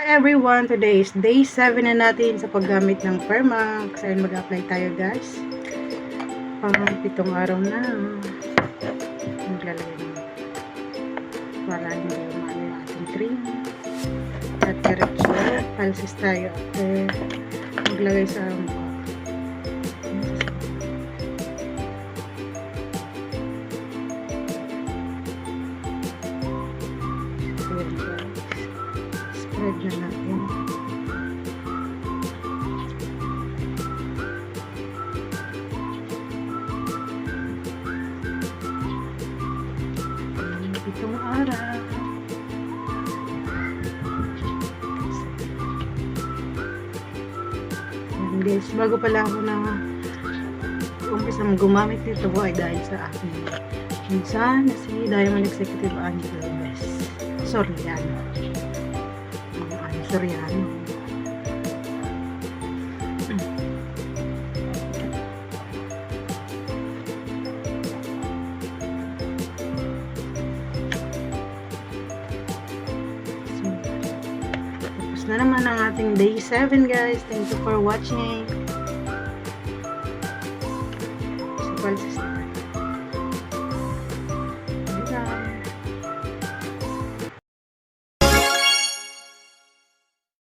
Hi everyone! Today is day 7 na natin sa paggamit ng Permax. Ayun, mag-apply tayo guys. Pang 7 araw na. Maglalagay ng para hindi umano yung ating cream. At diretso, palsis tayo after maglagay sa mukha. Spread na natin. Itong araw. And guys, bago pala ako na umpisa gumamit nito ay dahil sa akin. Minsan, si Diamond Executive Angel Best Soriano. Soriano. Tapos na naman ang ating day 7 guys. Thank you for watching. So,